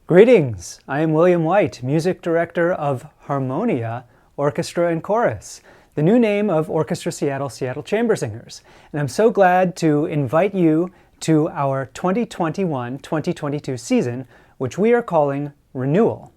Greetings! I am William White, Music Director of Harmonia Orchestra and Chorus, the new name of Orchestra Seattle Chamber Singers. And I'm so glad to invite you to our 2021-2022 season, which we are calling Renewal.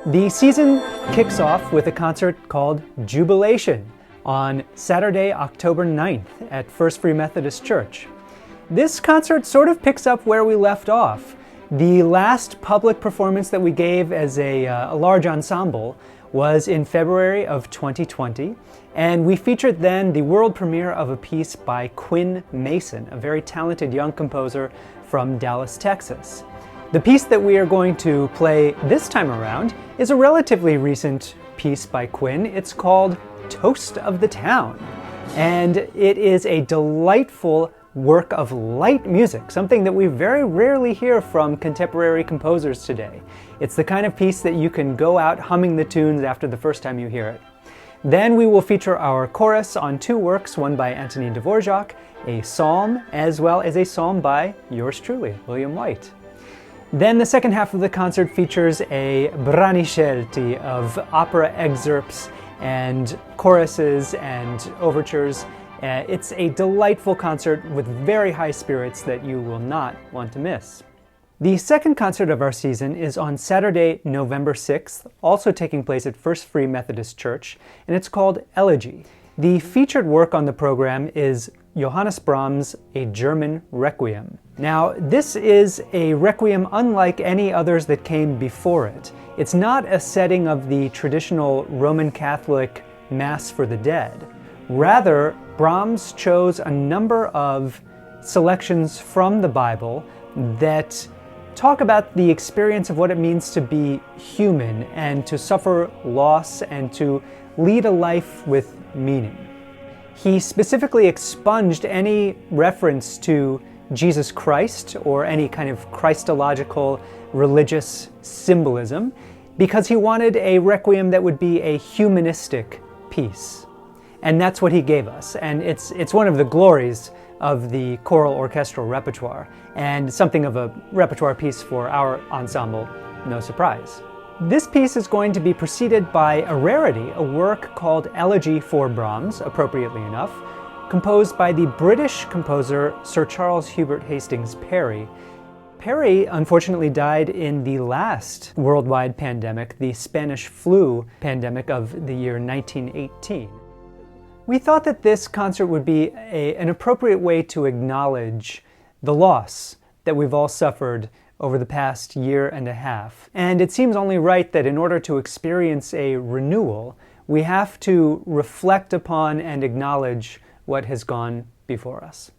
The season kicks off with a concert called Jubilation on Saturday, October 9th at First Free Methodist Church. This concert sort of picks up where we left off. The last public performance that we gave as a large ensemble was in February of 2020, and we featured then the world premiere of a piece by Quinn Mason, a very talented young composer from Dallas, Texas. The piece that we are going to play this time around is a relatively recent piece by Quinn. It's called Toast of the Town, and it is a delightful work of light music, something that we very rarely hear from contemporary composers today. It's the kind of piece that you can go out humming the tunes after the first time you hear it. Then we will feature our chorus on two works, one by Antonin Dvorak, a psalm, as well as a psalm by yours truly, William White. Then the second half of the concert features a brani scelti of opera excerpts and choruses and overtures. It's a delightful concert with very high spirits that you will not want to miss. The second concert of our season is on Saturday, November 6th, also taking place at First Free Methodist Church, and it's called ELEGY. The featured work on the program is Johannes Brahms' A German Requiem. Now, this is a requiem unlike any others that came before it. It's not a setting of the traditional Roman Catholic Mass for the Dead. Rather, Brahms chose a number of selections from the Bible that talk about the experience of what it means to be human and to suffer loss and to lead a life with meaning. He specifically expunged any reference to Jesus Christ or any kind of Christological religious symbolism because he wanted a requiem that would be a humanistic piece. And that's what he gave us. And it's one of the glories of the choral orchestral repertoire, and something of a repertoire piece for our ensemble, no surprise. This piece is going to be preceded by a rarity, a work called Elegy for Brahms, appropriately enough, composed by the British composer Sir Charles Hubert Hastings Parry. Parry unfortunately died in the last worldwide pandemic, the Spanish flu pandemic of the year 1918. We thought that this concert would be an appropriate way to acknowledge the loss that we've all suffered over the past year and a half. And it seems only right that in order to experience a renewal, we have to reflect upon and acknowledge what has gone before us.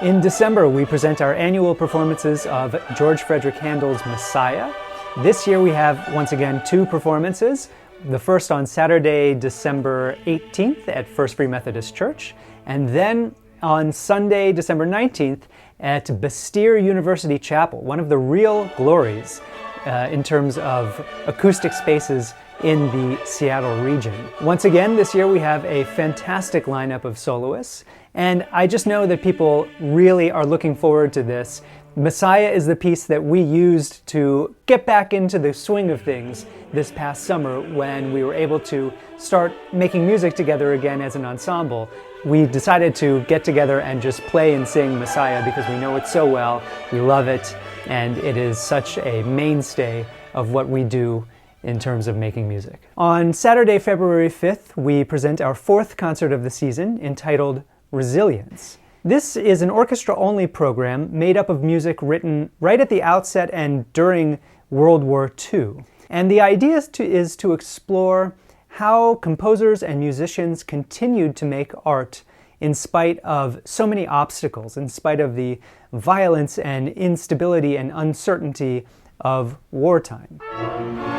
In December, we present our annual performances of George Frederick Handel's Messiah. This year we have, once again, two performances. The first on Saturday, December 18th at First Free Methodist Church, and then on Sunday, December 19th at Bastyr University Chapel, one of the real glories in terms of acoustic spaces in the Seattle region. Once again, this year we have a fantastic lineup of soloists, and I just know that people really are looking forward to this. Messiah is the piece that we used to get back into the swing of things this past summer when we were able to start making music together again as an ensemble. We decided to get together and just play and sing Messiah because we know it so well, we love it, and it is such a mainstay of what we do in terms of making music. On Saturday, February 5th, we present our fourth concert of the season entitled Resilience. This is an orchestra-only program made up of music written right at the outset and during World War II. And the idea is to explore how composers and musicians continued to make art in spite of so many obstacles, in spite of the violence and instability and uncertainty of wartime.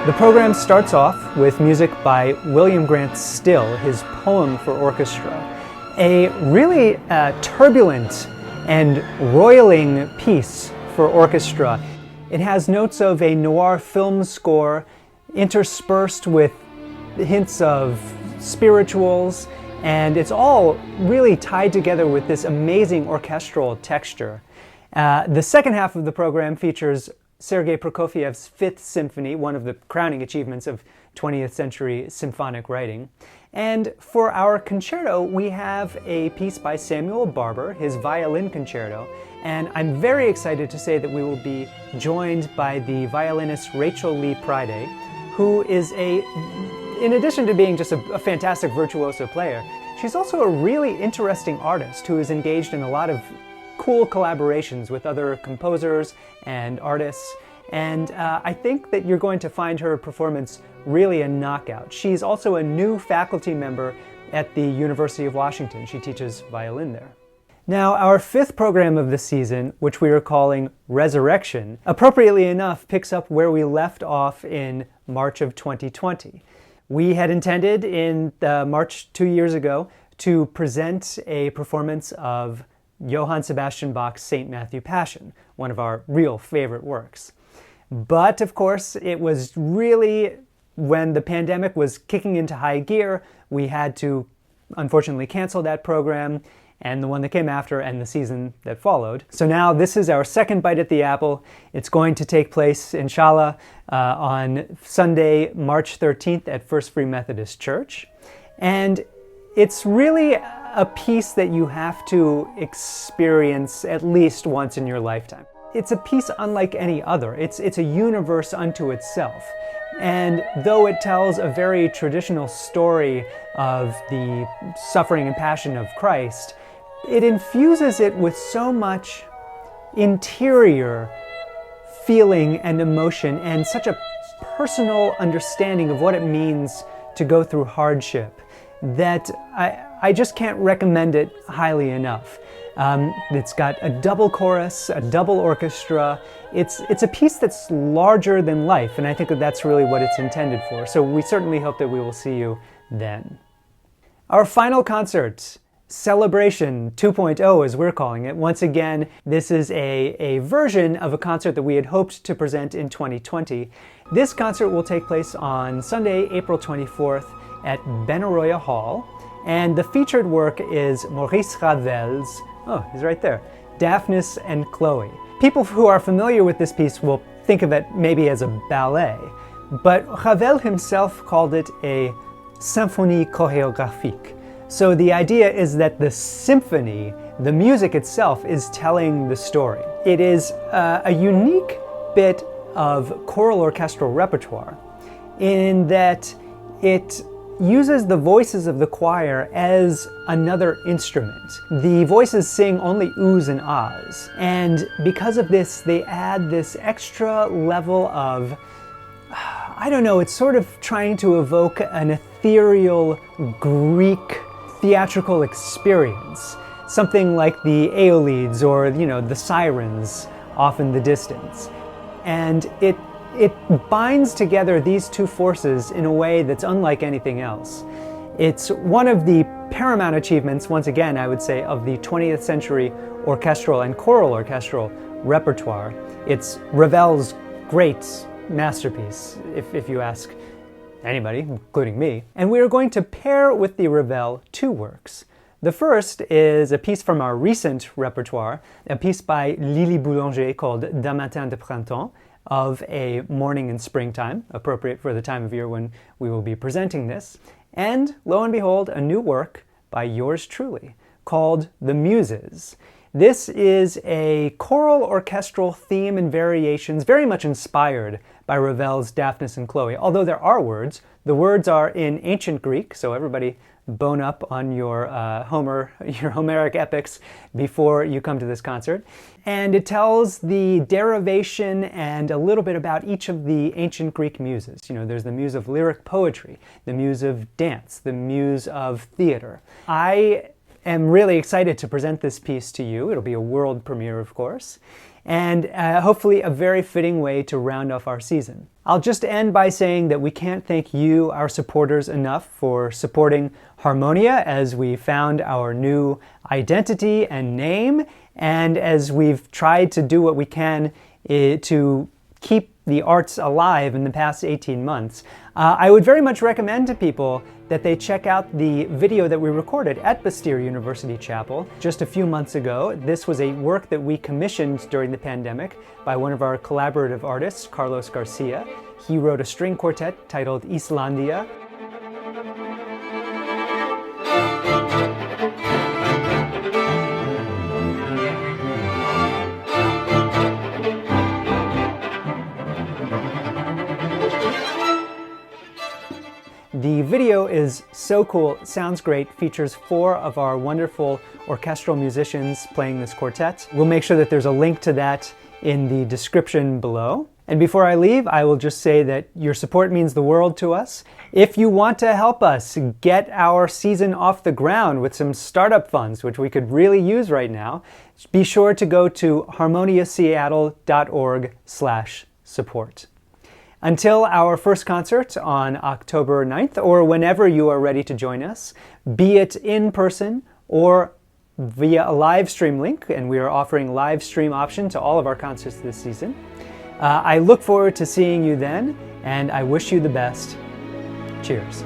The program starts off with music by William Grant Still, his poem for orchestra. A really turbulent and roiling piece for orchestra. It has notes of a noir film score interspersed with hints of spirituals, and it's all really tied together with this amazing orchestral texture. The second half of the program features Sergei Prokofiev's Fifth Symphony, one of the crowning achievements of 20th century symphonic writing. And for our concerto, we have a piece by Samuel Barber, his violin concerto. And I'm very excited to say that we will be joined by the violinist Rachel Lee Priday, who is in addition to being just a fantastic virtuoso player, she's also a really interesting artist who is engaged in a lot of cool collaborations with other composers and artists. And I think that you're going to find her performance really a knockout. She's also a new faculty member at the University of Washington. She teaches violin there. Now, our fifth program of the season, which we are calling Resurrection, appropriately enough picks up where we left off in March of 2020. We had intended in March 2 years ago to present a performance of Johann Sebastian Bach's St. Matthew Passion, one of our real favorite works. But of course, it was really when the pandemic was kicking into high gear, we had to unfortunately cancel that program and the one that came after and the season that followed. So now this is our second bite at the apple. It's going to take place, inshallah, on Sunday, March 13th at First Free Methodist Church. And it's really a piece that you have to experience at least once in your lifetime. It's a piece unlike any other. It's a universe unto itself. And though it tells a very traditional story of the suffering and passion of Christ, it infuses it with so much interior feeling and emotion and such a personal understanding of what it means to go through hardship that I just can't recommend it highly enough. It's got a double chorus, a double orchestra. It's a piece that's larger than life, and I think that that's really what it's intended for. So we certainly hope that we will see you then. Our final concert, Celebration 2.0 as we're calling it. Once again, this is a version of a concert that we had hoped to present in 2020. This concert will take place on Sunday, April 24th at Benaroya Hall. And the featured work is Maurice Ravel's, oh, he's right there, Daphnis and Chloe. People who are familiar with this piece will think of it maybe as a ballet, but Ravel himself called it a symphonie chorégraphique. So the idea is that the symphony, the music itself, is telling the story. It is a unique bit of choral orchestral repertoire in that it uses the voices of the choir as another instrument. The voices sing only oohs and ahs, and because of this, they add this extra level of, I don't know, it's sort of trying to evoke an ethereal Greek theatrical experience, something like the Aeolides or, the sirens off in the distance. And it binds together these two forces in a way that's unlike anything else. It's one of the paramount achievements, once again, I would say, of the 20th century orchestral and choral orchestral repertoire. It's Ravel's great masterpiece, if you ask anybody, including me. And we are going to pair with the Ravel two works. The first is a piece from our recent repertoire, a piece by Lily Boulanger called D'un matin de printemps, of a morning in springtime, appropriate for the time of year when we will be presenting this. And lo and behold, a new work by yours truly called The Muses. This is a choral orchestral theme and variations very much inspired by Ravel's Daphnis and Chloe. Although there are words, the words are in ancient Greek, so everybody bone up on your Homeric epics before you come to this concert. And it tells the derivation and a little bit about each of the ancient Greek muses. There's the muse of lyric poetry, the muse of dance, the muse of theater. I am really excited to present this piece to you. It'll be a world premiere, of course, and hopefully a very fitting way to round off our season. I'll just end by saying that we can't thank you, our supporters, enough for supporting Harmonia as we found our new identity and name, and as we've tried to do what we can to keep the arts alive in the past 18 months. I would very much recommend to people that they check out the video that we recorded at Bastyr University Chapel just a few months ago. This was a work that we commissioned during the pandemic by one of our collaborative artists, Carlos Garcia. He wrote a string quartet titled Islandia. The video is so cool, it sounds great, features 4 of our wonderful orchestral musicians playing this quartet. We'll make sure that there's a link to that in the description below. And before I leave, I will just say that your support means the world to us. If you want to help us get our season off the ground with some startup funds, which we could really use right now, be sure to go to harmoniaseattle.org/support. Until our first concert on October 9th, or whenever you are ready to join us, be it in person or via a live stream link, and we are offering live stream option to all of our concerts this season. I look forward to seeing you then, and I wish you the best. Cheers.